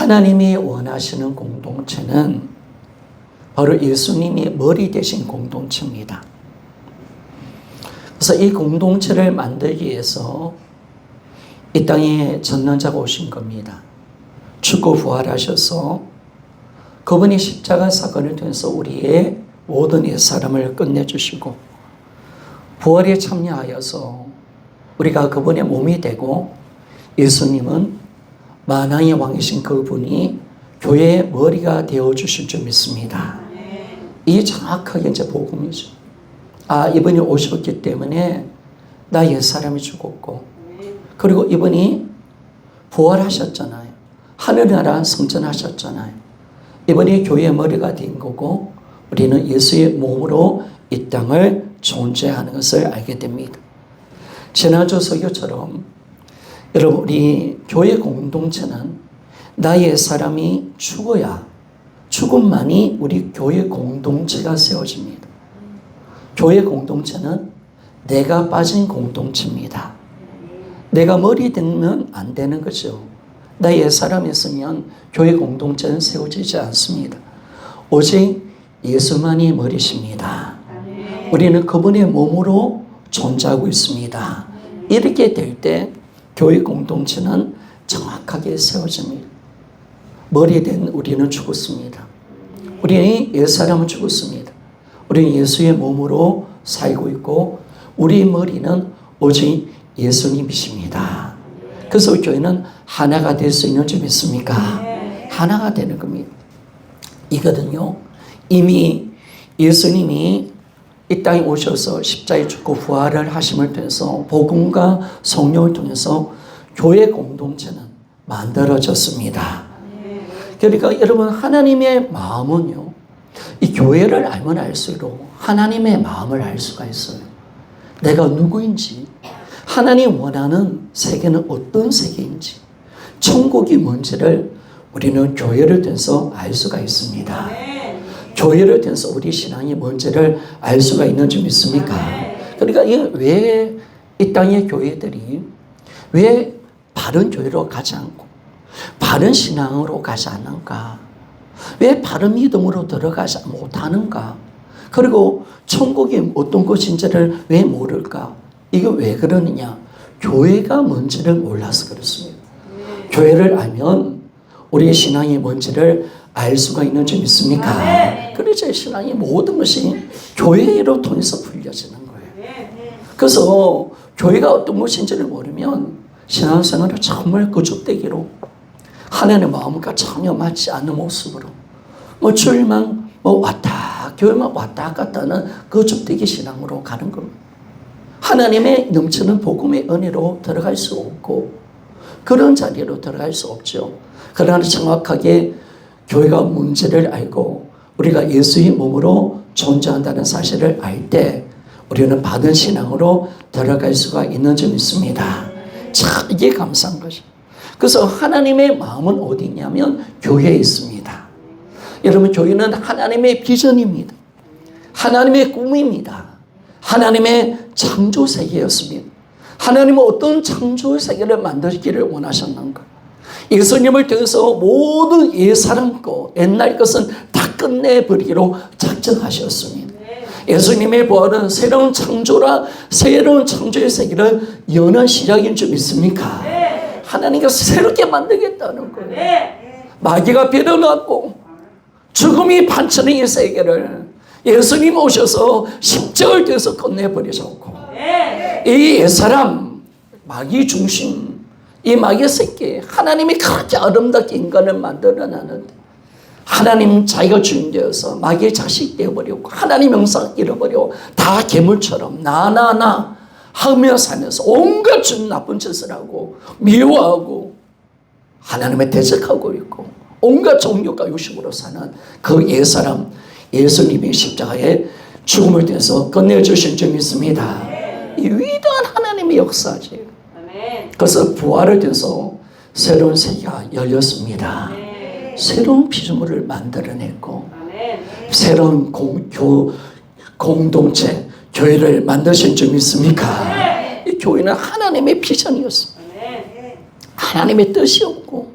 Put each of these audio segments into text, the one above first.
하나님이 원하시는 공동체는 바로 예수님이 머리 대신 공동체입니다. 그래서 이 공동체를 만들기 위해서 이 땅에 전능자가 오신 겁니다. 죽고 부활하셔서 그분이 십자가 사건을 통해서 우리의 모든 옛사람을 끝내주시고 부활에 참여하여서 우리가 그분의 몸이 되고 예수님은 만왕의 왕이신 그분이 교회의 머리가 되어주실 줄 믿습니다. 이게 정확하게 이제 복음이죠. 아, 이분이 오셨기 때문에 나 옛사람이 죽었고 그리고 이분이 부활하셨잖아요. 하늘나라 승천하셨잖아요. 이분이 교회의 머리가 된 거고 우리는 예수의 몸으로 이 땅을 존재하는 것을 알게 됩니다. 지난주 설교처럼 여러분 우리 교회 공동체는 나의 사람이 죽어야 죽음만이 우리 교회 공동체가 세워집니다. 교회 공동체는 내가 빠진 공동체입니다. 내가 머리 되면 안 되는 거죠. 나의 사람이 있으면 교회 공동체는 세워지지 않습니다. 오직 예수만이 머리십니다. 우리는 그분의 몸으로 존재하고 있습니다. 이렇게 될 때 교회 공동체는 정확하게 세워집니다. 머리 된 우리는 죽었습니다. 우리는 옛사람은 죽었습니다. 우리는 예수의 몸으로 살고 있고 우리 머리는 오직 예수님이십니다. 그래서 교회는 하나가 될 수 있는 줄 믿습니까? 하나가 되는 겁니다. 이거든요. 이미 예수님이 이 땅에 오셔서 십자가에 죽고 부활을 하심을 통해서 복음과 성령을 통해서 교회 공동체는 만들어졌습니다. 그러니까 여러분 하나님의 마음은요. 이 교회를 알면 알수록 하나님의 마음을 알 수가 있어요. 내가 누구인지 하나님 원하는 세계는 어떤 세계인지 천국이 뭔지를 우리는 교회를 통해서 알 수가 있습니다. 교회를 통해서 우리 신앙이 뭔지를 알 수가 있는 줄 믿습니까? 그러니까 왜 이 땅의 교회들이 왜 바른 교회로 가지 않고 바른 신앙으로 가지 않는가? 왜 바른 믿음으로 들어가지 못하는가? 그리고 천국이 어떤 곳인지를 왜 모를까? 이게 왜 그러느냐? 교회가 뭔지를 몰라서 그렇습니다. 교회를 알면 우리의 신앙이 뭔지를 알 수가 있는 줄 믿습니까? 그래서 신앙이 모든 것이 교회로 통해서 풀려지는 거예요. 그래서 교회가 어떤 것인지를 모르면 신앙생활을 정말 거짓되기로 하나님의 마음과 전혀 맞지 않는 모습으로 주일만 왔다 교회만 왔다 갔다 하는 거짓되기 신앙으로 가는 겁니다. 하나님의 넘치는 복음의 은혜로 들어갈 수 없고 그런 자리로 들어갈 수 없죠. 그러나 정확하게 교회가 문제를 알고 우리가 예수의 몸으로 존재한다는 사실을 알 때 우리는 받은 신앙으로 들어갈 수가 있는 줄 믿습니다. 참 이게 감사한 것이죠. 그래서 하나님의 마음은 어디 있냐면 교회에 있습니다. 여러분 교회는 하나님의 비전입니다. 하나님의 꿈입니다. 하나님의 창조 세계였습니다. 하나님은 어떤 창조 세계를 만들기를 원하셨는가? 예수님을 통해서 모든 옛사람 것, 옛날 것은 다 끝내버리기로 작정하셨습니다. 예수님의 부활은 새로운 창조라 새로운 창조의 세계를 여는 시작인 줄 믿습니까? 하나님께서 새롭게 만들겠다는 거예요. 마귀가 빌어놨고 죽음이 반천의 이 세계를 예수님 오셔서 십자가를 통해서 끝내버리셨고 이 옛사람 마귀 중심 이 마귀의 새끼 하나님이 그렇게 아름답게 인간을 만들어놨는데 하나님 자기가 주인 되어서 마귀의 자식 되어버리고 하나님 형상 잃어버리고 다 괴물처럼 나 하며 살면서 온갖 준 나쁜 짓을 하고 미워하고 하나님을 대적하고 있고 온갖 정욕과 욕심으로 사는 그 옛사람 예수님이 십자가에 죽음을 통해서 끝내주신 줄 믿습니다. 이 위대한 하나님의 역사지. 그래서 부활을 통해서 새로운 세계가 열렸습니다. 새로운 피조물을 만들어냈고 새로운 공동체 교회를 만드신 줄 믿습니까? 이 교회는 하나님의 비전이었습니다. 하나님의 뜻이었고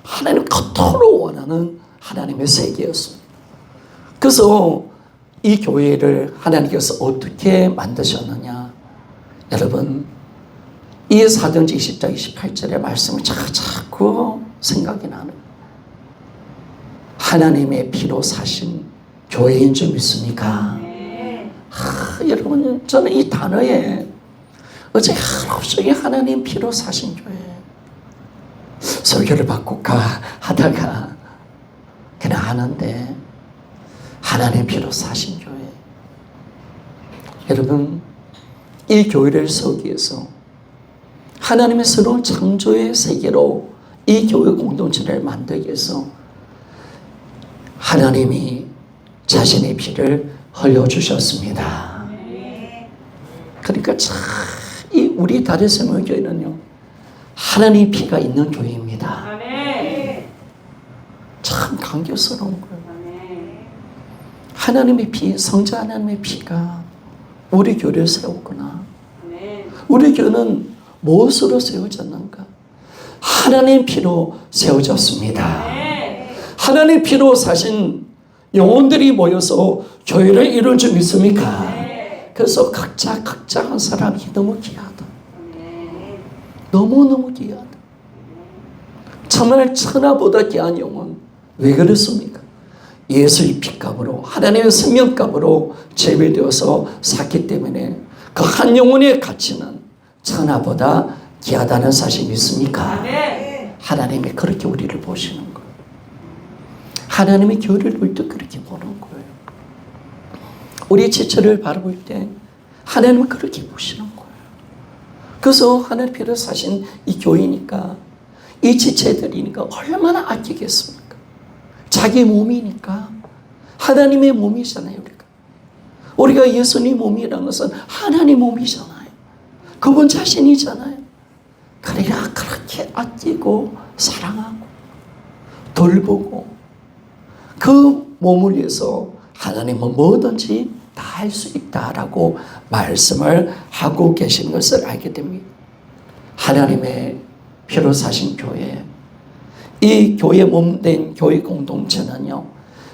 하나님 그토록 원하는 하나님의 세계였습니다. 그래서 이 교회를 하나님께서 어떻게 만드셨느냐. 여러분, 이 사도행전 20장 28절의 말씀을 자꾸 생각이 나는, 하나님의 피로 사신 교회인 줄 믿습니까? 여러분, 저는 이 단어에 어제 하루 종일 하나님 피로 사신 교회, 설교를 바꿀까 하다가 그냥 하는데, 하나님 피로 사신 교회. 여러분, 이 교회를 세우기 위해서 하나님의 새로운 창조의 세계로 이 교회 공동체를 만들기 위해서 하나님이 자신의 피를 흘려주셨습니다. 그러니까 참 이 우리 다리새모 교회는요, 하나님의 피가 있는 교회입니다. 참 감격스러운 거예요. 하나님의 피, 성자 하나님의 피가 우리 교회를 세우구나. 우리 교회는 무엇으로 세워졌는가? 하나님 피로 세워졌습니다. 하나님 피로 사신 영혼들이 모여서 교회를 이룰 줄 믿습니까? 그래서 각자 한 사람이 너무 귀하다. 너무너무 귀하다. 정말 천하보다 귀한 영혼. 왜 그렇습니까? 예수의 피값으로, 하나님의 생명값으로 제외되어서 샀기 때문에 그 한 영혼의 가치는 천하보다 귀하다는 사실 믿습니까? 하나님이 그렇게 우리를 보시는 거예요. 하나님의 교회를 볼 때 그렇게 보는 거예요. 우리 지체를 바라볼 때 하나님은 그렇게 보시는 거예요. 그래서 하나님 피를 사신 이 교회니까, 이 지체들이니까 얼마나 아끼겠습니까? 자기 몸이니까. 하나님의 몸이잖아요. 우리가 예수님 몸이라는 것은 하나님 몸이잖아요. 그분 자신이잖아요. 그러니까 그렇게 아끼고 사랑하고 돌보고 그 몸을 위해서 하나님은 뭐든지 다 할 수 있다라고 말씀을 하고 계신 것을 알게 됩니다. 하나님의 피로 사신 교회, 이 교회 몸된 교회 공동체는요,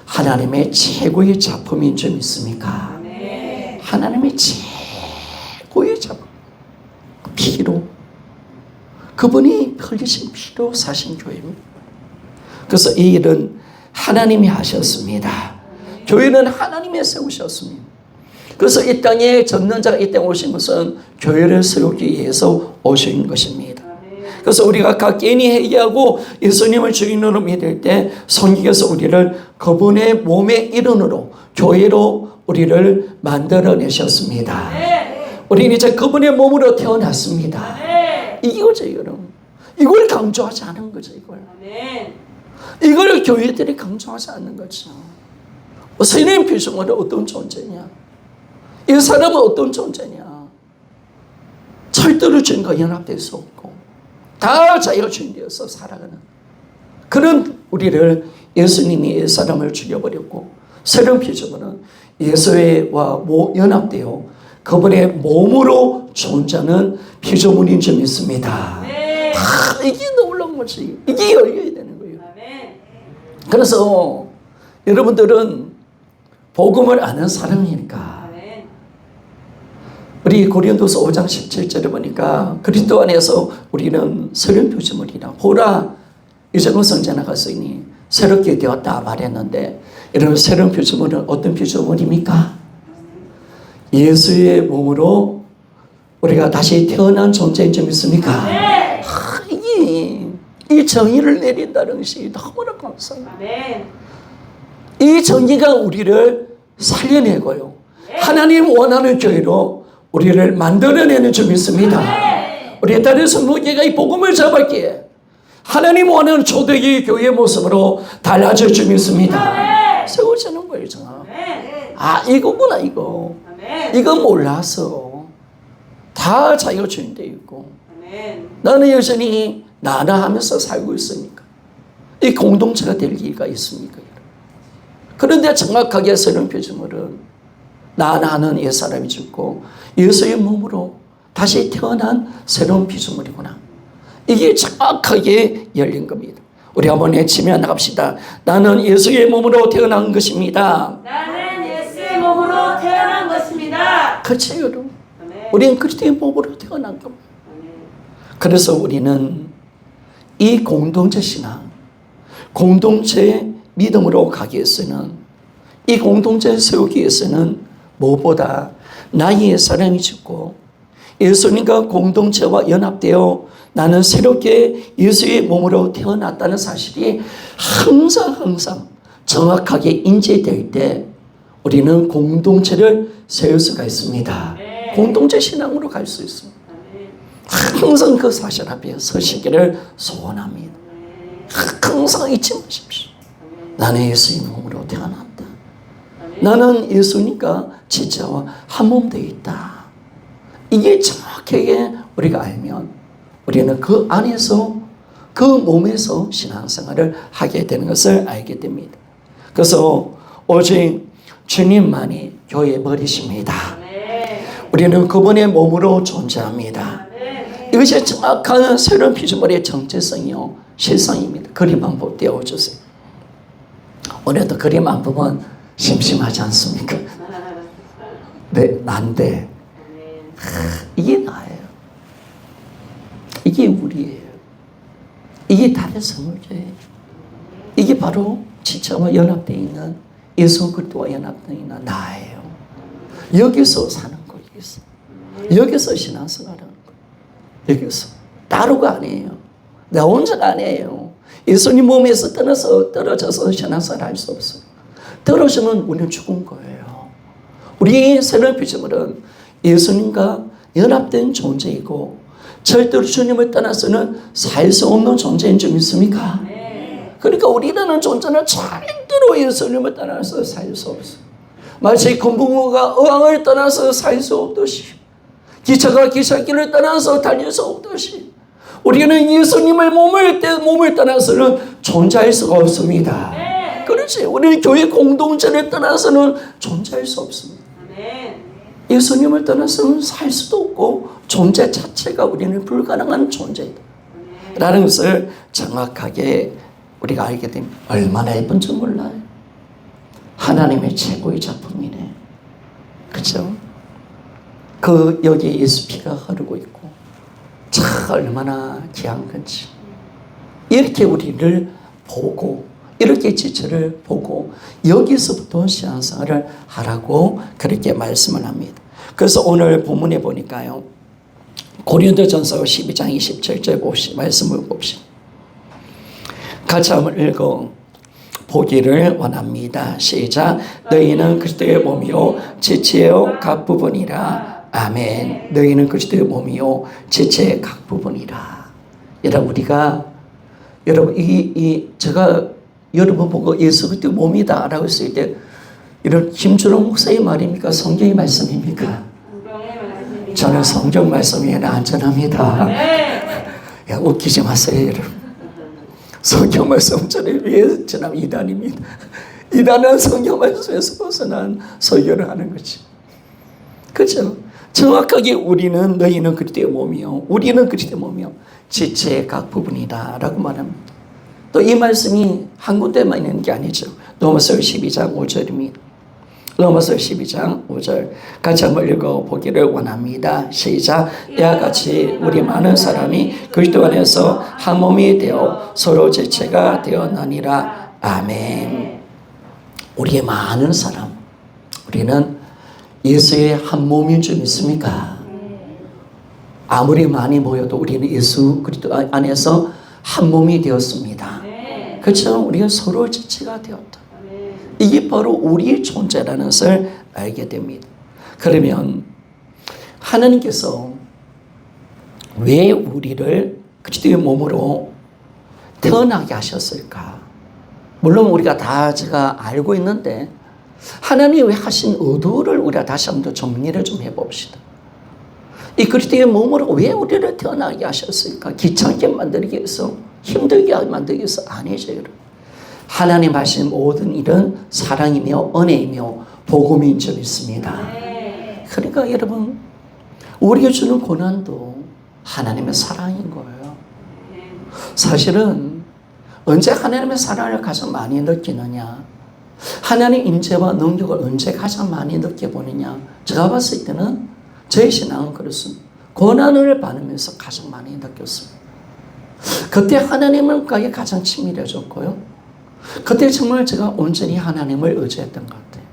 하나님의 최고의 작품인 줄 믿습니까? 네. 하나님의 최고의 작품, 피로, 그분이 흘리신 피로 사신 교회입니다. 그래서 이 일은 하나님이 하셨습니다. 교회는 하나님이 세우셨습니다. 그래서 이 땅에 전능자가 이 땅에 오신 것은 교회를 세우기 위해서 오신 것입니다. 그래서 우리가 각 개인이 회개하고 예수님을 주인으로 믿을 때 성경에서 우리를 그분의 몸의 일원으로, 교회로 우리를 만들어내셨습니다. 우리는 이제 그분의 몸으로 태어났습니다. 이거죠, 여러분. 이걸 강조하지 않은 거죠, 이걸. 이걸 교회들이 강조하지 않는 거죠. 선생님 피조물은 어떤 존재냐? 이 사람은 어떤 존재냐? 절대로 주인과 연합될 수 없고 다 자기가 주인되어서 살아가는 그런 우리를 예수님이 이 사람을 죽여버렸고, 새로운 피조물은 예수와 연합되어 그분의 몸으로 존재하는 피조물인 줄 믿습니다. 이게 놀라운 거지. 이게 열려야 되는 거예요. 그래서 여러분들은 복음을 아는 사람이니까, 우리 고린도서 5장 17절에 보니까 그리스도 안에서 우리는 새로운 피조물이라. 보라, 이제는 성전에 나갔으니 새롭게 되었다 말했는데, 여러분 새로운 피조물은 어떤 피조물입니까? 예수의 몸으로 우리가 다시 태어난 존재인 줄 믿습니까? 이 정의를 내린다는 것이 너무나 감사해요. 이 정의가 우리를 살려내고요, 하나님 원하는 교회로 우리를 만들어내는 줄 믿습니다. 우리 다른 성도교회가 이 복음을 잡았기에 하나님 원하는 초대교회 교회의 모습으로 달라질 줄 믿습니다. 세워지는 거예요. 아, 이거구나, 이거. 이거 몰라서 다 자기가 주인되어 있고 나는 여전히 나나 하면서 살고 있으니까 이 공동체가 될 기회가 있습니까? 그런데 정확하게 새로운 피조물은 나는 옛사람이 죽고 예수의 몸으로 다시 태어난 새로운 피조물이구나. 이게 정확하게 열린 겁니다. 우리 한번 외치며 나갑시다. 나는 예수의 몸으로 태어난 것입니다. 나는 예수의 몸으로 태어난 것입니다. 그렇죠, 여러분. 우리는 그리스도의 몸으로 태어난 겁니다. 그래서 우리는 이 공동체 신앙, 공동체 믿음으로 가기 위해서는, 이 공동체를 세우기 위해서는 무엇보다 나의 사랑이 죽고 예수님과 공동체와 연합되어 나는 새롭게 예수의 몸으로 태어났다는 사실이 항상 정확하게 인지될 때 우리는 공동체를 세울 수가 있습니다. 공동체 신앙으로 갈 수 있습니다. 항상 그 사실 앞에 서시기를 소원합니다. 항상 잊지 마십시오. 나는 예수의 몸으로 태어났다. 나는 예수님과 지체와 한 몸 되어 있다. 이게 정확하게 우리가 알면 우리는 그 안에서, 그 몸에서 신앙생활을 하게 되는 것을 알게 됩니다. 그래서 오직 주님만이 교회의 머리십니다. 우리는 그분의 몸으로 존재합니다. 이것이 정확한 새로운 피조물의 정체성이요 실상입니다. 그림 한번 띄워주세요. 오늘도 그림 안 보면 심심하지 않습니까? 네, 난데 이게 나예요. 이게 우리예요. 이게 다른 성물제예요. 이게 바로 지체와 연합되어 있는 예수 그리스도와 연합되어 있는 나예요. 여기서 사는 거예요. 여기서 신앙생활하는 거예요. 여기서 따로가 아니에요. 나 혼자가 아니에요. 예수님 몸에서 떨어져서 신앙생활 할 수 없어요. 떨어지면 우리는 죽은 거예요. 우리 새로운 피조물은 예수님과 연합된 존재이고 절대로 주님을 떠나서는 살 수 없는 존재인 줄 믿습니까? 그러니까 우리라는 존재는 절대로 예수님을 떠나서 살 수 없어요. 마치 금붕어가 어항을 떠나서 살 수 없듯이, 기차가 기찻길을 떠나서 달릴 수 없듯이 우리는 예수님의 몸을 떠나서는 존재할 수가 없습니다. 그렇지. 우리는 교회 공동체를 떠나서는 존재할 수 없습니다. 예수님을 떠나서는 살 수도 없고 존재 자체가 우리는 불가능한 존재이다 라는 것을 정확하게 우리가 알게 됩니다. 얼마나 예쁜 줄 몰라요. 하나님의 최고의 작품이네. 그렇죠? 그 여기 예수 피가 흐르고 있고 참 얼마나 귀한 건지. 이렇게 우리를 보고 이렇게 지체를 보고 여기서부터 신앙생활을 하라고 그렇게 말씀을 합니다. 그래서 오늘 본문에 보니까요. 고린도전서 12장 27절 말씀을 봅시다. 같이 한번 읽어 보기를 원합니다. 시작. 너희는 그리스도의 몸이요 지체의 각 부분이라. 아멘. 너희는 그리스도의 몸이요 지체의 각 부분이라. 여러분 제가 여러분 보고 예수 그리스도의 몸이다라고 했을 때 이런 김준호 목사의 말입니까? 성경의 말씀입니까? 저는 성경 말씀에 안전합니다. 야, 웃기지 마세요, 여러분. 성경 말씀 저는 왜 저는 이단입니다. 이단은 성경 말씀에서 벗어난 설교를 하는 거지. 그렇죠? 정확하게 우리는 너희는 그리스도의 몸이요, 우리는 그리스도의 몸이요, 지체의 각 부분이다 라고 말합니다. 또 이 말씀이 한 군데만 있는 게 아니죠. 로마서 12장 5절입니다. 로마서 12장 5절 같이 한번 읽어보기를 원합니다. 시작. 이와 같이 우리 많은 사람이 그리스도 안에서 한 몸이 되어 서로 지체가 되었나니라. 아멘. 우리의 많은 사람, 우리는 예수의 한 몸인 줄 믿습니까? 아무리 많이 모여도 우리는 예수 그리스도 안에서 한 몸이 되었습니다. 그렇죠? 우리가 서로 지체가 되었다. 이게 바로 우리의 존재라는 것을 알게 됩니다. 그러면 하나님께서 왜 우리를 그리스도의 몸으로 태어나게 하셨을까? 물론 우리가 다 제가 알고 있는데 하나님이 왜 하신 의도를 우리가 다시 한번 더 정리를 좀 해봅시다. 이 그리스도의 몸으로 왜 우리를 태어나게 하셨을까? 귀찮게 만들기 위해서, 힘들게 만들기 위해서 아니죠, 여러분. 하나님 하신 모든 일은 사랑이며 은혜이며 복음인 줄 믿습니다. 그러니까 여러분, 우리가 주는 고난도 하나님의 사랑인 거예요. 사실은 언제 하나님의 사랑을 가장 많이 느끼느냐? 하나님의 임재와 능력을 언제 가장 많이 느껴보느냐? 제가 봤을 때는 제 신앙은 그렇습니다. 고난을 받으면서 가장 많이 느꼈습니다. 그때 하나님과의 가장 친밀해졌고요. 그때 정말 제가 온전히 하나님을 의지했던 것 같아요.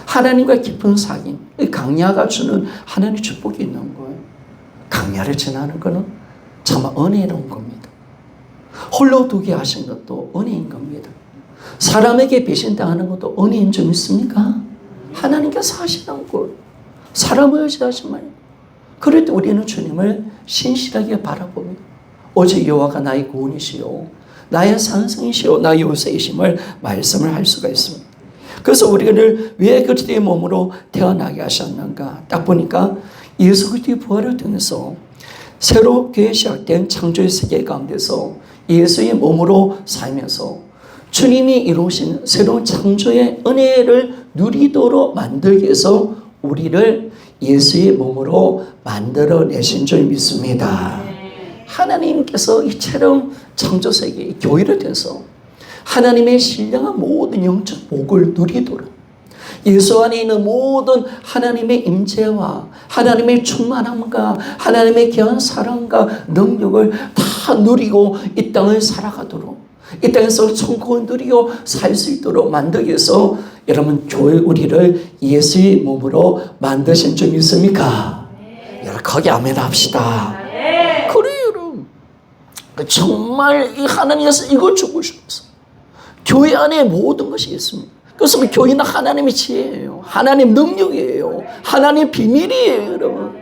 하나님과 깊은 사귐, 강야가 주는 하나님의 축복이 있는 거예요. 강야를 지나는 것은 정말 은혜로운 겁니다. 홀로 두게 하신 것도 은혜인 겁니다. 사람에게 배신당하는 것도 은혜인 줄 믿습니까? 하나님께서 하시는 것. 사람을 의지하지 말고. 그럴 때 우리는 주님을 신실하게 바라봅니다. 오직 여호와가 나의 구원이시요 나의 산성이시요 나의 요새이심을 말씀을 할 수가 있습니다. 그래서 우리를 왜 그리스도의 몸으로 태어나게 하셨는가? 딱 보니까 예수 그리스도의 부활을 통해서 새롭게 시작된 창조의 세계 가운데서 예수의 몸으로 살면서 주님이 이루신 새로운 창조의 은혜를 누리도록 만들기 위해서 우리를 예수의 몸으로 만들어내신 줄 믿습니다. 하나님께서 이 새로운 창조세계, 교회를 통해서 하나님의 신령한 모든 영적 복을 누리도록 예수 안에 있는 모든 하나님의 임재와 하나님의 충만함과 하나님의 귀한 사랑과 능력을 다 누리고 이 땅을 살아가도록 이 땅에서 천국을 누리고 살 수 있도록 만들기 위해서 여러분 교회 우리를 예수의 몸으로 만드신 줄 믿습니까? 여러분 거기 아멘 합시다. 그래요 여러분. 정말 이 하나님께서 이걸 주고 싶어서 교회 안에 모든 것이 있습니다. 그래서 교회는 하나님의 지혜예요. 하나님 능력이에요. 하나님 비밀이에요 여러분.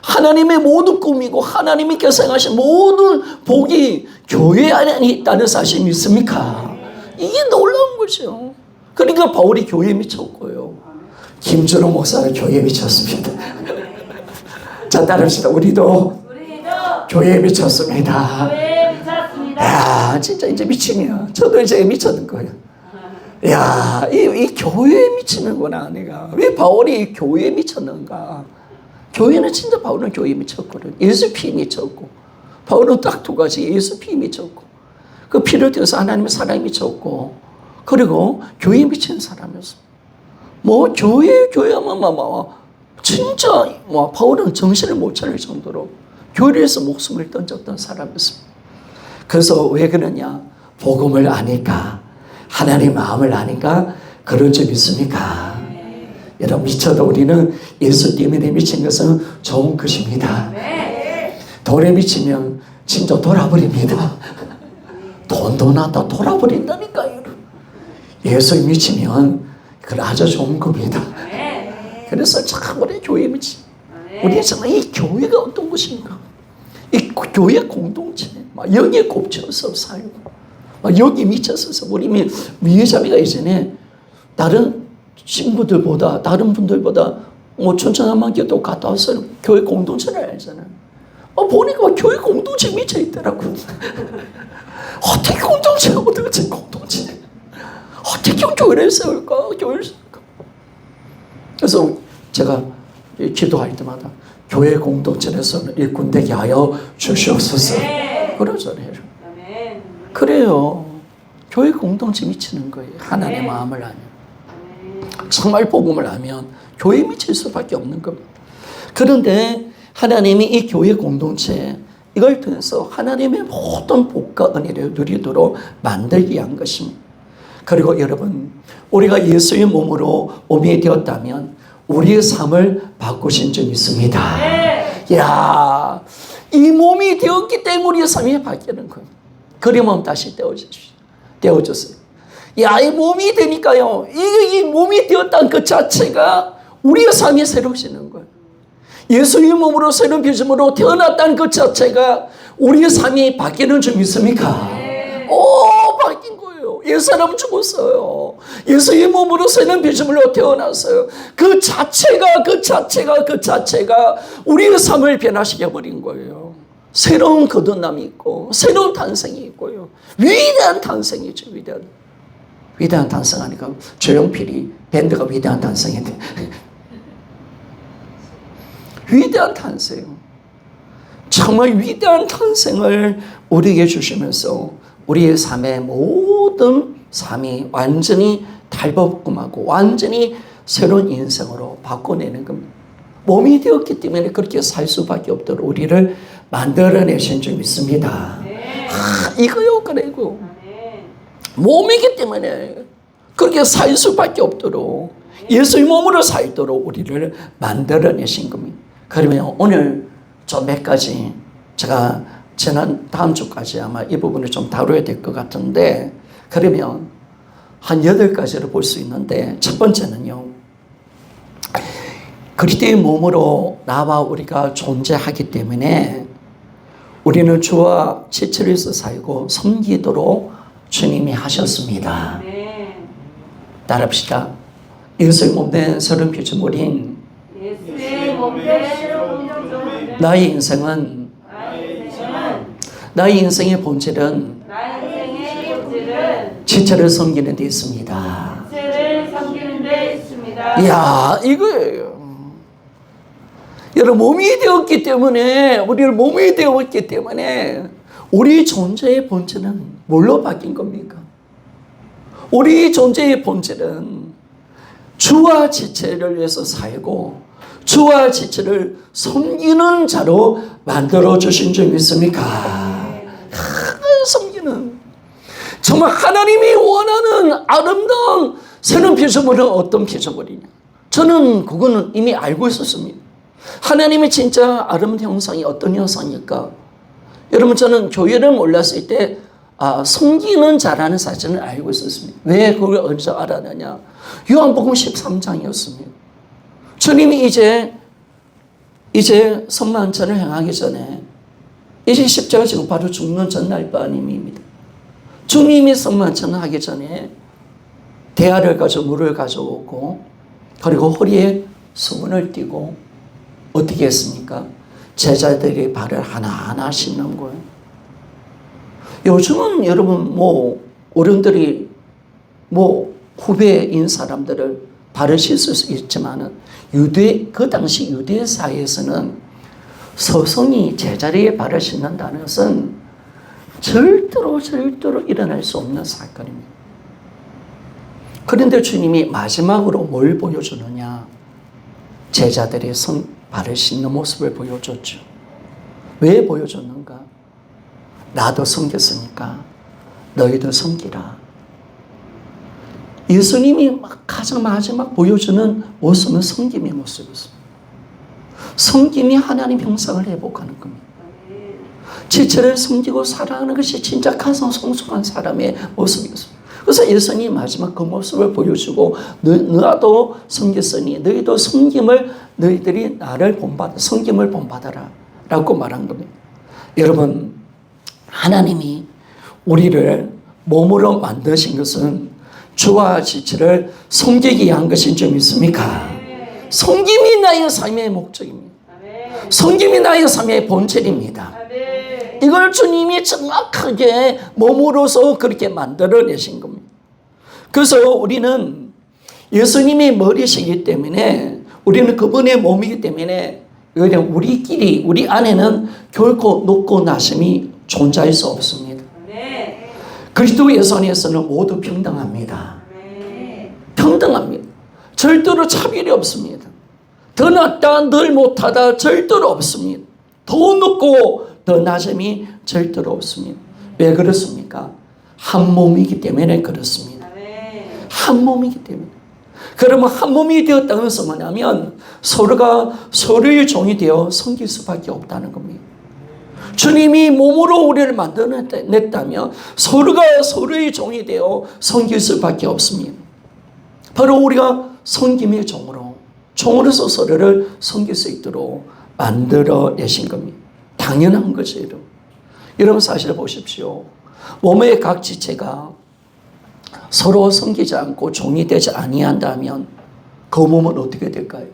하나님의 모든 꿈이고 하나님이 계획하신 모든 복이 교회 안에 있다는 사실 믿습니까? 이게 놀라운 거죠. 그러니까 바울이 교회에 미쳤고요. 김준호 목사는 교회에 미쳤습니다. 자 따릅시다. 우리도 교회에 미쳤습니다. 야 진짜 이제 미치면 저도 이제 미쳤는 거예요. 야 이 교회에 미치는구나 내가. 왜 바울이 교회에 미쳤는가? 교회는 진짜 바울은 교회에 미쳤거든. 예수 피에 미쳤고 바울은 딱 두 가지 예수 피에 미쳤고 그 피를 통해서 하나님의 사랑에 미쳤고 그리고 교회에 미친 사람이었어. 뭐 교회야만 진짜 뭐 바울은 정신을 못 차릴 정도로 교회를 위해서 목숨을 던졌던 사람이었습니다. 그래서 왜 그러냐? 복음을 아니까 하나님의 마음을 아니까 그런 줄 믿습니까? 여러분 미쳐도 우리는 예수 때문에 미친 것은 좋은 것입니다. 돈에 미치면 진짜 돌아버립니다. 돈도 나도 돌아버린다니까요. 예수에 미치면 그건 아주 좋은 겁니다. 그래서 참 우리 교회에 미치. 우리 정말 이 교회가 어떤 것인가? 이 교회 공동체, 막 여기에 곱쳐서 살고, 막 여기 미쳐서 우리 미애자매가 이전에 다른 친구들보다 다른 분들보다 뭐 천천한만교도 갔다 왔어요. 교회 공동체를 알잖아요. 보니까 교회 공동체 미쳐 있더라고요. 어떻게 공동체가 어떻게 공동체? 어떻게 교회를 세울까? 교회를 세울까? 그래서 제가 기도할 때마다 교회 공동체에서는 일꾼되게 하여 주시옵소서. 그러잖아요. 그래요. 교회 공동체 미치는 거예요. 하나님의 마음을 알면. 정말 복음을 알면 교회에 미칠 수밖에 없는 겁니다. 그런데 하나님이 이 교회 공동체 이걸 통해서 하나님의 모든 복과 은혜를 누리도록 만들기 위한 것입니다. 그리고 여러분 우리가 예수의 몸으로 몸이 되었다면 우리의 삶을 바꾸신 줄 믿습니다. 야, 이 몸이 되었기 때문에 우리의 삶이 바뀌는 거예요. 그러면 다시 떼어주세요. 야, 이 몸이 되니까요. 이 몸이 되었다는 그 자체가 우리의 삶이 새로워지는 거예요. 예수의 몸으로 새로운 피조물로 태어났다는 그 자체가 우리의 삶이 바뀌는 줄 믿습니까? 바뀐 거예요. 옛사람은 죽었어요. 예수의 몸으로 새로운 피조물로 태어났어요. 그 자체가 우리의 삶을 변화시켜버린 거예요. 새로운 거듭남이 있고 새로운 탄생이 있고요. 위대한 탄생이죠. 위대한 탄생하니까 조용필이 밴드가 위대한 탄생인데 위대한 탄생 정말 위대한 탄생을 우리에게 주시면서 우리의 삶의 모든 삶이 완전히 달바꿈하고 완전히 새로운 인생으로 바꿔내는 겁니다. 몸이 되었기 때문에 그렇게 살 수밖에 없도록 우리를 만들어내신 줄 믿습니다. 이거요, 그리고 몸이기 때문에 그렇게 살 수밖에 없도록 예수의 몸으로 살도록 우리를 만들어내신 겁니다. 그러면 오늘 좀 몇 가지 제가 다음 주까지 아마 이 부분을 좀 다뤄야 될 것 같은데, 그러면 한 8가지를 볼 수 있는데, 첫 번째는요, 그리스도의 몸으로 나와 우리가 존재하기 때문에 우리는 주와 지체로서 살고 섬기도록 주님이 하셨습니다. 따라합시다. 예수의 몸된 새로운 피조물인 나의 인생은, 나의 인생의 본질은 지체를 섬기는 데 있습니다. 이야, 이거예요. 여러분, 몸이 되었기 때문에, 우리는 몸이 되었기 때문에 우리 존재의 본질은 뭘로 바뀐 겁니까? 우리 존재의 본질은 주와 지체를 위해서 살고 주와 지체를 섬기는 자로 만들어 주신 줄 믿습니까? 섬기는, 정말 하나님이 원하는 아름다운 새로운 피조물은 어떤 피조물이냐? 저는 그거는 이미 알고 있었습니다. 하나님의 진짜 아름다운 형상이 어떤 형상일까? 여러분, 저는 교회를 몰랐을 때 섬기는 자라는 사실을 알고 있었습니다. 왜 그걸 어디서 알았느냐? 요한복음 13장이었습니다. 주님이 이제 선만찬을 행하기 전에, 이제 십자가 지고 바로 죽는 전날 밤입니다. 주님이 선만찬을 하기 전에 대야를 가져 물을 가져오고, 그리고 허리에 수건을 띠고 어떻게 했습니까? 제자들이 발을 하나하나 씻는 거예요. 요즘은 여러분, 어른들이 후배인 사람들을 발을 씻을 수 있지만은, 그 당시 유대 사회에서는 서성이 제자리에 발을 씻는다는 것은 절대로 일어날 수 없는 사건입니다. 그런데 주님이 마지막으로 뭘 보여주느냐? 제자들의 발을 씻는 모습을 보여줬죠. 왜 보여줬는가? 나도 섬겼으니까 너희도 섬기라. 예수님이 가장 마지막 보여주는 모습은 섬김의 모습이었습니다. 섬김이 하나님 형상을 회복하는 겁니다. 지체를 섬기고 사랑하는 것이 진짜 가장 성숙한 사람의 모습이었습니다. 그래서 예수님이 마지막 그 모습을 보여주고, 너도 섬겼으니 너희도 너희들이 나를 섬김을 본받아라 라고 말한 겁니다. 여러분, 하나님이 우리를 몸으로 만드신 것은 주와 지체를 섬기기 위한 것인 줄 믿습니까? 섬김이 나의 삶의 목적입니다. 섬김이 나의 삶의 본질입니다. 이걸 주님이 정확하게 몸으로서 그렇게 만들어내신 겁니다. 그래서 우리는 예수님이 머리시기 때문에, 우리는 그분의 몸이기 때문에, 우리 안에는 결코 높고 낮음이 존재할 수 없습니다. 그리스도 예수님에서는 모두 평등합니다. 평등합니다. 절대로 차별이 없습니다. 더 낫다, 덜 못하다 절대로 없습니다. 더 높고 더 낮음이 절대로 없습니다. 왜 그렇습니까? 한 몸이기 때문에 그렇습니다. 한 몸이기 때문에. 그러면 한 몸이 되었다는 것은 뭐냐면, 서로가 서로의 종이 되어 섬길 수밖에 없다는 겁니다. 주님이 몸으로 우리를 만들어냈다면 서로가 서로의 종이 되어 섬길 수밖에 없습니다. 바로 우리가 섬김의 종으로서 서로를 섬길 수 있도록 만들어내신 겁니다. 당연한 거죠, 여러분. 여러분, 사실 보십시오. 몸의 각 지체가 서로 섬기지 않고 종이 되지 아니한다면 그 몸은 어떻게 될까요?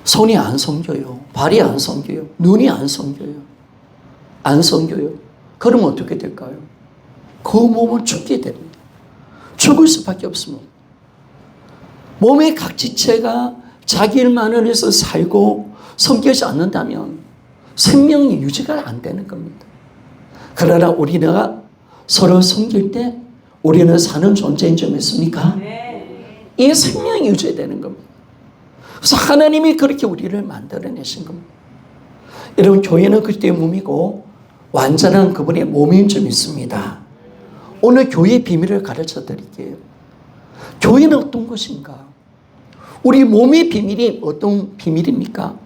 손이 안 섬겨요. 발이 안 섬겨요. 눈이 안 섬겨요. 안 섬겨요. 그러면 어떻게 될까요? 그 몸은 죽게 됩니다. 죽을 수밖에 없습니다. 몸의 각 지체가 자기 일만을 해서 살고 섬기지 않는다면 생명이 유지가 안 되는 겁니다. 그러나 우리가 서로 섬길 때 우리는 사는 존재인 줄 믿습니까? 이 생명이 유지되는 겁니다. 그래서 하나님이 그렇게 우리를 만들어내신 겁니다. 여러분, 교회는 그리스도의 몸이고 완전한 그분의 몸인 줄 믿습니다. 오늘 교회의 비밀을 가르쳐 드릴게요. 교회는 어떤 것인가? 우리 몸의 비밀이 어떤 비밀입니까?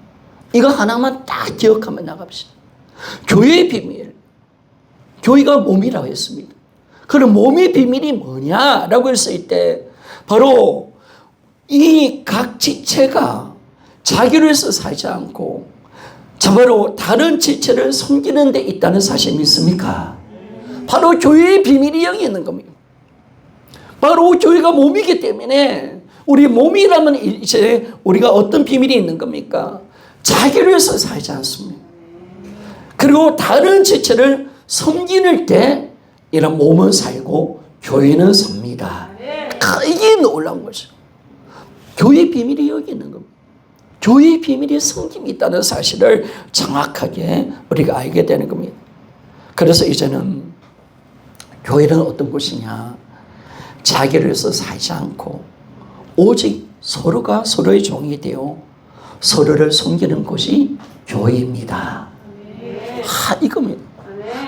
이거 하나만 딱 기억하면 나갑시다. 교회의 비밀. 교회가 몸이라고 했습니다. 그럼 몸의 비밀이 뭐냐라고 했을 때 바로 이 각 지체가 자기를 위해서 살지 않고 바로 다른 지체를 섬기는 데 있다는 사실 믿습니까? 바로 교회의 비밀이 여기 있는 겁니다. 바로 교회가 몸이기 때문에 우리 몸이라면 이제 우리가 어떤 비밀이 있는 겁니까? 자기를 위해서 살지 않습니다. 그리고 다른 지체를 섬기는 때 이런 몸은 살고 교회는 섭니다. 이게 놀라운 거죠. 교회의 비밀이 여기 있는 겁니다. 교회의 비밀이 섬김이 있다는 사실을 정확하게 우리가 알게 되는 겁니다. 그래서 이제는 교회는 어떤 곳이냐? 자기를 위해서 살지 않고 오직 서로가 서로의 종이 되어 서로를 섬기는 곳이 교회입니다. 이겁니다.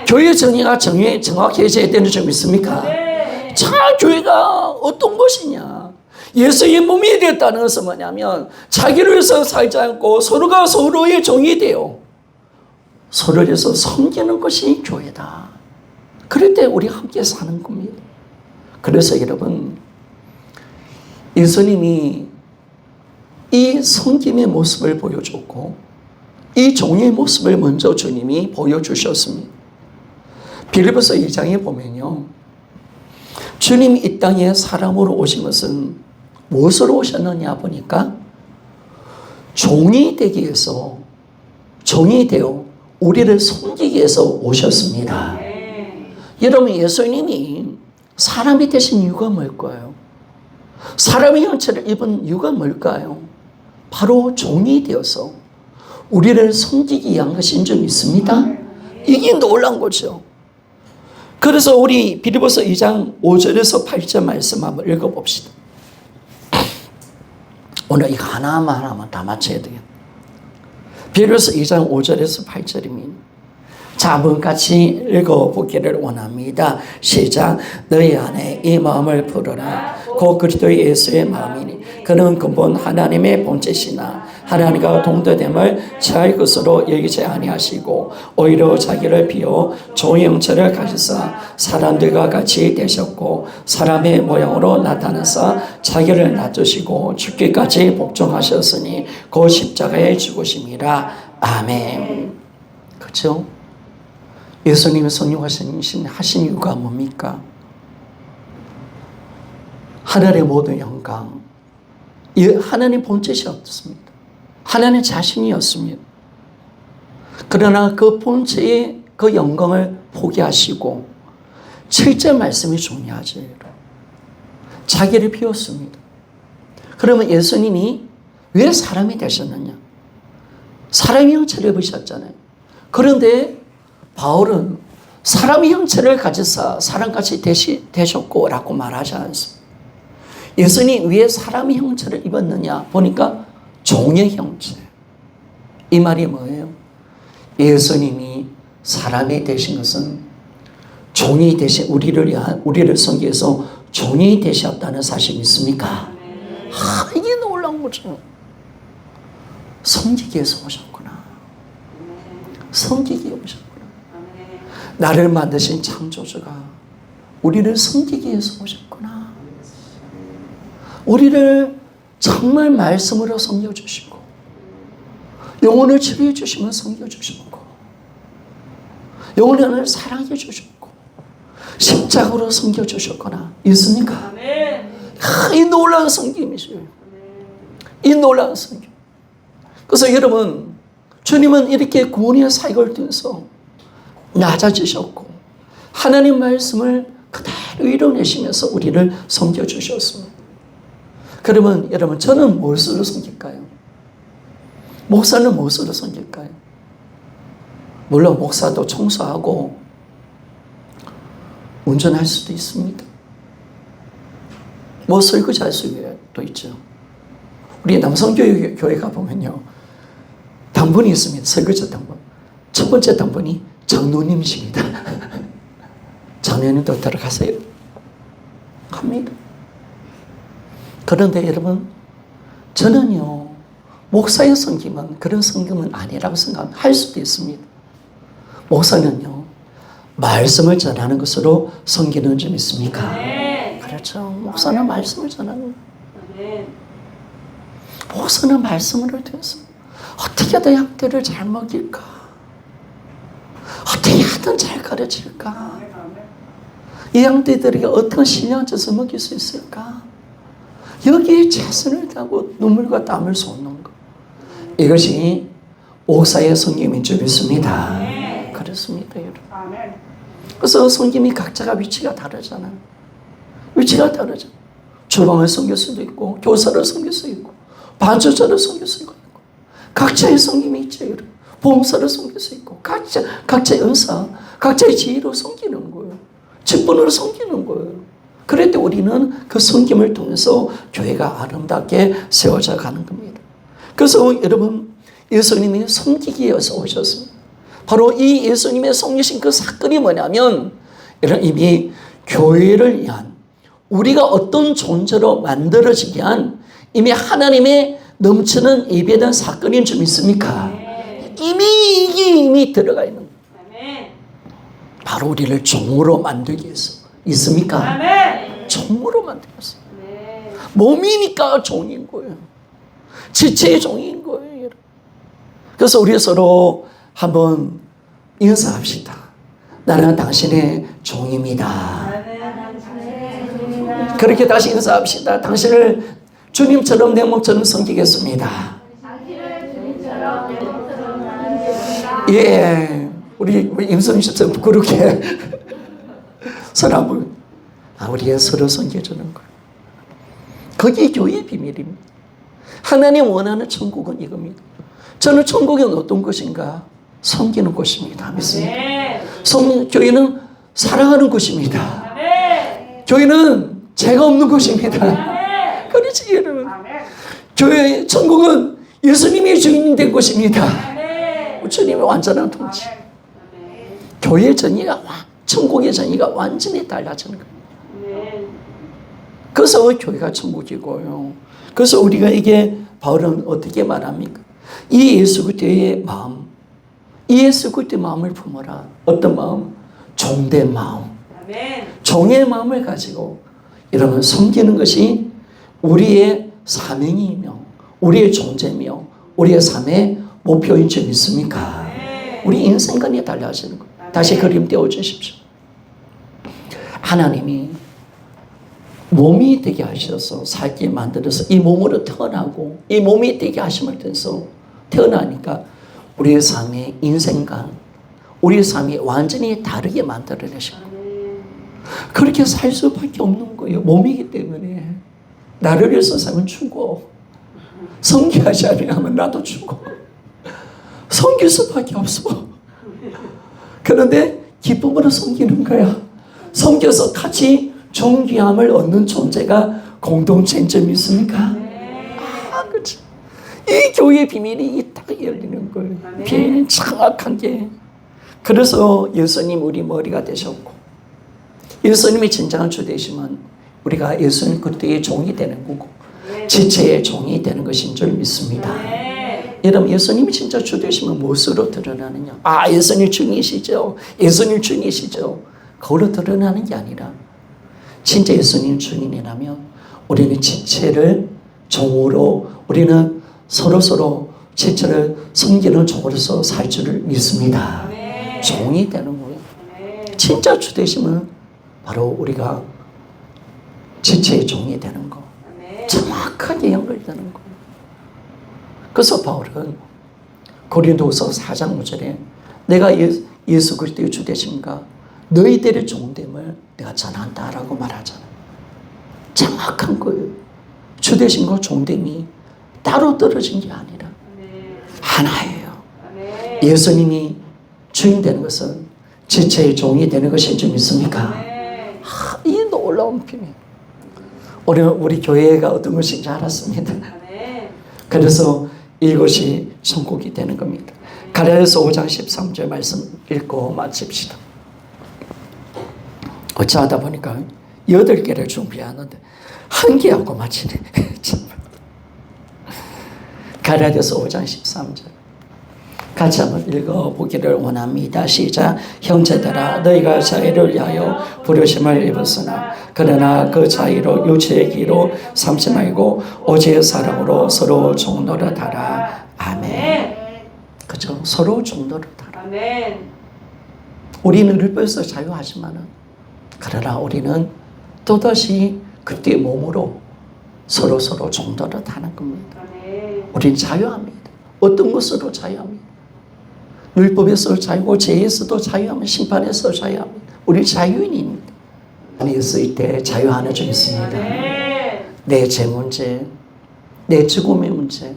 교회 정의가 정확해져야 되는 줄 믿습니까? 자, 교회가 어떤 곳이냐? 예수의 몸이 되었다는 것은 뭐냐면 자기를 위해서 살지 않고 서로가 서로의 종이 되어 서로를 위해서 섬기는 것이 교회다. 그럴 때 우리 함께 사는 겁니다. 그래서 여러분, 예수님이 이 섬김의 모습을 보여줬고 이 종의 모습을 먼저 주님이 보여주셨습니다. 빌립보서 2장에 보면요, 주님이 이 땅에 사람으로 오신 것은 무엇으로 오셨느냐 보니까 종이 되기 위해서, 종이 되어 우리를 섬기기 위해서 오셨습니다. 여러분, 예수님이 사람이 되신 이유가 뭘까요? 사람의 형체를 입은 이유가 뭘까요? 바로 종이 되어서 우리를 섬기기 위한 것인 줄 믿습니다. 이게 놀라운 거죠. 그래서 우리 빌립보서 2장 5절에서 8절 말씀 한번 읽어봅시다. 오늘 이거 하나만 다 맞춰야 돼요. 빌립보서 2장 5절에서 8절입니다. 자, 한번 같이 읽어보기를 원합니다. 시작. 너희 안에 이 마음을 풀어라. 곧 그리스도 예수의 마음이니 그는 근본 하나님의 본체시나 하나님과 동등됨을 자의 것으로 여기지 아니하시고 오히려 자기를 비워 종의 형체를 가지사 사람들과 같이 되셨고 사람의 모양으로 나타나사 자기를 낮추시고 죽기까지 복종하셨으니 그 십자가에 죽으심이라. 아멘. 그렇죠? 예수님이 성령하신 이유가 뭡니까? 하늘의 모든 영광, 하나님 본체셨습니다. 하나님 자신이었습니다. 그러나 그 본체의 그 영광을 포기하시고 7절 말씀이 중요하죠. 자기를 비웠습니다. 그러면 예수님이 왜 사람이 되셨느냐? 사람의 형체를 입으셨잖아요. 그런데 바울은 사람의 형체를 가지사 사람같이 되셨고 라고 말하지 않습니다. 예수님이 왜 사람의 형체를 입었느냐 보니까 종의 형체. 이 말이 뭐예요? 예수님이 사람이 되신 것은 종이 되신 우리를 섬기기 위해서 종이 되셨다는 사실 믿습니까? 이게 놀라운 거죠. 섬기기 위해서 오셨구나. 섬기기 위해서 오셨구나. 나를 만드신 창조주가 우리를 섬기기 위해서 오셨구나. 우리를 정말 말씀으로 섬겨주시고 영혼을 치료해 주시면 섬겨주셨고 영혼을 사랑해 주셨고 십자가로 섬겨주셨구나. 있습니까? 이 놀라운 섬김이죠. 이 놀라운 섬김. 그래서 여러분, 주님은 이렇게 구원의 사역을 통해서 낮아지셨고 하나님 말씀을 그대로 이뤄내시면서 우리를 섬겨주셨습니다. 그러면 여러분, 저는 무엇으로 섬길까요? 목사는 무엇으로 섬길까요? 물론 목사도 청소하고 운전할 수도 있습니다. 뭐 설거지 할 수도 있죠. 우리 남성교회 가보면요. 당번이 있습니다. 설거지 당번. 첫 번째 당번이 장로님이십니다. 장로님도 들어가세요. 갑니다. 그런데 여러분, 저는요, 목사의 섬김은 그런 섬김은 아니라고 생각할 수도 있습니다. 목사는요, 말씀을 전하는 것으로 섬기는 점 있습니까? 그렇죠. 목사는 말씀을 전하는 거예요. 목사는 말씀을 통해서 어떻게 하든 양떼를 잘 먹일까? 어떻게 하든 잘 가르칠까? 이 양떼들에게 어떤 신령한 젖을 먹일 수 있을까? 여기에 최선을 다하고 눈물과 땀을 쏟는 것. 이것이 목사의 섬김인 줄 믿습니다. 그렇습니다, 여러분. 그래서 섬김이 각자가 위치가 다르잖아요. 위치가 다르죠. 주방을 섬길 수도 있고, 교사를 섬길 수 있고, 반주자를 섬길 수 있고, 각자의 섬김이 있죠, 여러분. 보험사를 섬길 수 있고, 각자의 은사, 각자의 지혜로 섬기는 거예요. 직분으로 섬기는 거예요. 그럴 때 우리는 그 섬김을 통해서 교회가 아름답게 세워져 가는 겁니다. 그래서 여러분, 예수님이 섬기기 위해서 오셨습니다. 바로 이 예수님의 섬기신 그 사건이 뭐냐면, 이런 이미 교회를 위한, 우리가 어떤 존재로 만들어지기 위한 이미 하나님의 넘치는 예배된 사건인 줄 믿습니까? 이미 들어가 있는 거예요. 바로 우리를 종으로 만들기 위해서. 있습니까? 종으로 만들었어요. 몸이니까 종인 거예요. 지체의 종인 거예요. 그래서 우리 서로 한번 인사합시다. 나는 당신의 종입니다. 그렇게 다시 인사합시다. 당신을 주님처럼 내 몸처럼 섬기겠습니다. 예, 우리 임선희 씨처럼 그렇게 사람을 우리가 서로 섬겨주는 거예요. 그게 교회의 비밀입니다. 하나님 원하는 천국은 이겁니다. 저는 천국이 어떤 것인가? 섬기는 곳입니다. 믿습니다. 교회는 사랑하는 곳입니다. 교회는 죄가 없는 곳입니다. 그렇지, 여러분. 교회, 천국은 예수님이 주인이 된 곳입니다. 주님의 완전한 통치. 교회의 정의가, 천국의 정의가 완전히 달라지는 거예요. 그래서 교회가 천국이고요. 그래서 우리가 이게 바울은 어떻게 말합니까? 이 예수 그리스도의 마음, 이 예수 그리스도의 마음을 품어라. 어떤 마음? 종된 마음. 종의 마음을 가지고 여러분 섬기는 것이 우리의 사명이며 우리의 존재며 우리의 삶의 목표인 줄 믿습니까? 우리 인생관이 달라지는 거예요. 다시 그림 띄워주십시오. 하나님이 몸이 되게 하셔서 살게 만들어서 이 몸으로 태어나고 이 몸이 되게 하심을 통해서 태어나니까 우리의 삶의 인생관, 우리의 삶이 완전히 다르게 만들어내신 거예요. 그렇게 살 수밖에 없는 거예요. 몸이기 때문에. 나를 위해서 살면 죽어. 섬기하지 않으면 나도 죽어. 섬길 수밖에 없어. 그런데 기쁨으로 섬기는 거야. 섬겨서 같이 존귀함을 얻는 존재가 공동체인 줄 믿습니까? 그렇지. 이 교회의 비밀이 딱 열리는 거예요. 비밀은 정확한 게. 그래서 예수님 우리 머리가 되셨고 예수님이 진정한 주 되시면 우리가 예수님 그때의 종이 되는 거고 지체의 종이 되는 것인 줄 믿습니다. 여러분 예수님이 진짜 주 되시면 무엇으로 드러나느냐? 예수님 주님이시죠. 예수님 주님이시죠. 그걸로 드러나는 게 아니라 진짜 예수님 주님이라면 우리는 지체를 종으로 우리는 서로 지체를 섬기는 종으로서 살 줄을 믿습니다. 종이 되는 거예요. 진짜 주 되시면 바로 우리가 지체의 종이 되는 거. 정확하게 연결되는 거예요. 그래서 바울은 고린도후서 4장 5절에 내가 예수 그리스도의 주 되심과 너희들의 종됨을 내가 전한다라고 말하잖아요. 정확한 거예요. 주 되심과 종됨이 따로 떨어진 게 아니라 하나예요. 예수님이 주인 되는 것은 지체의 종이 되는 것인 줄 믿습니까? 놀라운 비밀. 우리 교회가 어떤 것인지 알았습니다. 그래서 이것이 천국이 되는 겁니다. 갈라디아서 5장 13절 말씀 읽고 마칩시다. 어찌하다 보니까 8개를 준비하는데 1개하고 마치네. 갈라디아서 5장 13절 같이 한번 읽어보기를 원합니다. 시작. 형제들아 너희가 자유를 위하여 부르심을 입었으나 그러나 그 자유로 육체의 기로 삼지 말고 오직 사랑으로 서로 종노릇하라. 아멘. 그죠? 서로 종노릇하라. 아멘. 우리는 율법에서 자유하지만은 그러나 우리는 또다시 그때의 몸으로 서로 종노릇하는 겁니다. 아멘. 우리는 자유합니다. 어떤 것으로 자유합니다. 율법에서 자유고 죄에서도 자유하면 심판에서 자유합니다. 우리 자유인입니다. 안에 있을 때 자유 하나 좀 있습니다. 내 죄 문제, 내 죽음의 문제,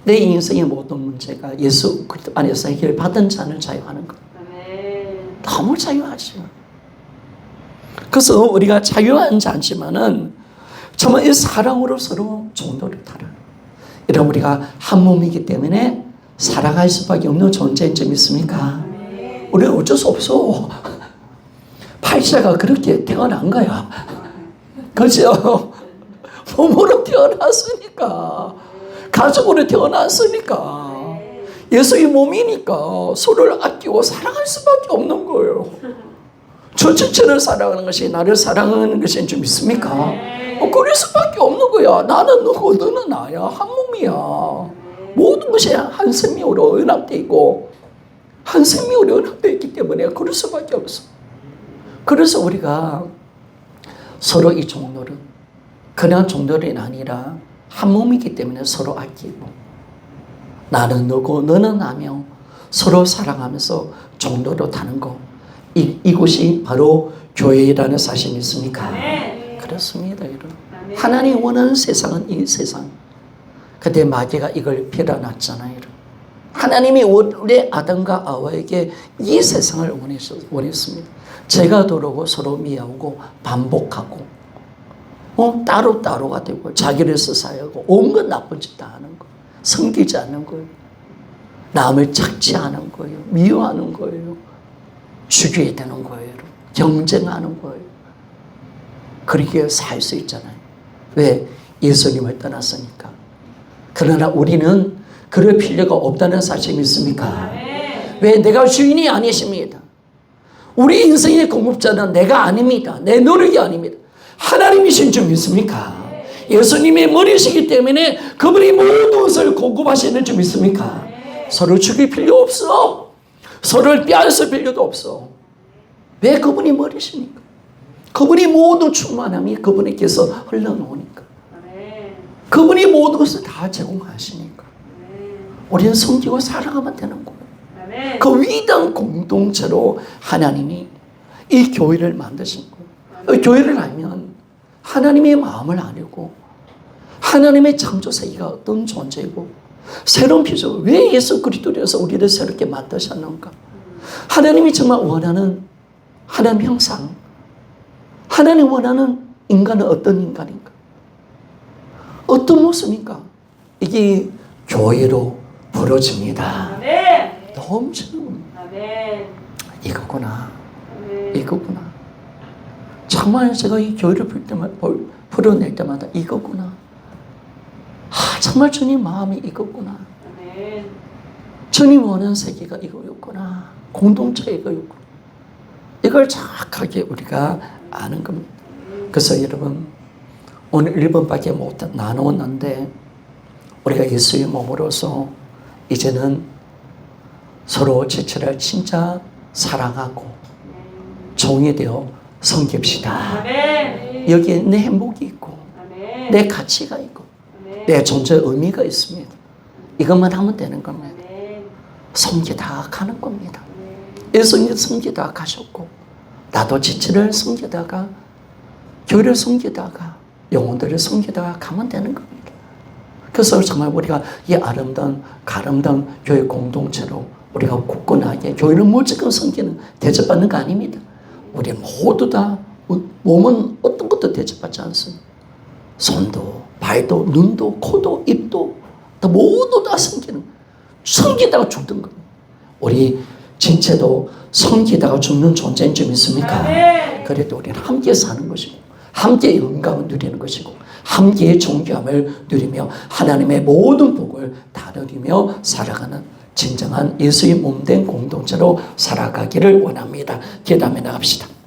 내 인생의 모든 문제가 예수 그리스도 안에서 해결받은 자는 자유하는 것. 너무 자유하죠. 그래서 우리가 자유한 자지만은 정말 이 사랑으로 서로 종노릇하라. 이런 우리가 한 몸이기 때문에 살아갈 수밖에 없는 존재인 점 있습니까? 우리는 어쩔 수 없어. 팔자가 그렇게 태어난 거야. 그죠? 몸으로 태어났으니까. 가족으로 태어났으니까. 예수의 몸이니까 서로를 아끼고 사랑할 수밖에 없는 거예요. 저 자체를 사랑하는 것이 나를 사랑하는 것인 줄 믿습니까? 그럴 수밖에 없는 거야. 나는 너고 너는 나야. 한 몸이야. 모든 것이 한 생명으로 연합되어 있고 한 생명으로 연합되어 있기 때문에 그럴 수밖에 없어. 그래서 우리가 서로 이 종노릇, 그냥 종노릇이 아니라 한 몸이기 때문에 서로 아끼고 나는 너고 너는 나며 서로 사랑하면서 종노릇하는 거, 이곳이 바로 교회라는 사실이 있습니까? 그렇습니다, 여러분. 하나님 원하는 세상은 이 세상. 그때 마귀가 이걸 빌어놨잖아요. 하나님이 원래 아담과 하와에게 이 세상을 원했습니다. 죄가 들어오고 서로 미워하고 반복하고 따로따로가 되고 자기를 스사하고 온갖 나쁜 짓 다 하는 거예요. 섬기지 않는 거예요. 남을 착취하는 거예요. 미워하는 거예요. 죽여야 되는 거예요. 경쟁하는 거예요. 그렇게 살 수 있잖아요. 왜? 예수님을 떠났으니까. 그러나 우리는 그럴 필요가 없다는 사실이 믿습니까? 왜? 내가 주인이 아니십니다. 우리 인생의 공급자는 내가 아닙니다. 내 노력이 아닙니다. 하나님이신 줄 믿습니까? 예수님의 머리시기 때문에 그분이 모든 것을 공급하시는 줄 믿습니까? 서로 죽일 필요 없어. 서로를 빼앗을 필요도 없어. 왜? 그분이 머리시니까. 그분이 모든 충만함이 그분에게서 흘러나오니까. 그분이 모든 것을 다 제공하시니까. 우리는 섬기고 사랑하면 되는 거예요. 그 위대한 공동체로 하나님이 이 교회를 만드신 거예요. 교회를 알면 하나님의 마음을 알고 하나님의 창조 세계가 어떤 존재이고 새로운 피조, 왜 예수 그리스도에서 우리를 새롭게 만드셨는가? 하나님이 정말 원하는 하나님 형상, 하나님 원하는 인간은 어떤 인간인가? 어떤 모습인가? 이게 교회로 부러집니다. 넘치는 이거구나. 이거구나. 정말 제가 이 교회를 풀어낼 때마다 이거구나. 정말 주님 마음이 이거구나. 주님 원하는 세계가 이거였구나. 공동체 이거였구나. 이걸 정확하게 우리가 아는 겁니다. 그래서 여러분 오늘 1번밖에 못 나누었는데 우리가 예수의 몸으로서 이제는 서로 지체를 진짜 사랑하고 종이 되어 섬깁시다. 여기에 내 행복이 있고 내 가치가 있고 내 존재의 의미가 있습니다. 이것만 하면 되는 겁니다. 섬기다 가는 겁니다. 예수님 섬기다 가셨고 나도 지체를 섬기다가 교회를 섬기다가 영혼들을 섬기다가 가면 되는 겁니다. 그래서 정말 우리가 이 아름다운 교회 공동체로 우리가 굳건하게 교회를 무조건 섬기는 대접받는 거 아닙니다. 우리 모두 다 몸은 어떤 것도 대접받지 않습니다. 손도, 발도, 눈도, 코도, 입도 다 모두 다 섬기다가 죽던 겁니다. 우리 진체도 섬기다가 죽는 존재인 점 있습니까? 네. 그래도 우리는 함께 사는 것이고 함께 영광을 누리는 것이고 함께 존귀함을 누리며 하나님의 모든 복을 다 누리며 살아가는 진정한 예수의 몸된 공동체로 살아가기를 원합니다. 기도하며 나갑시다.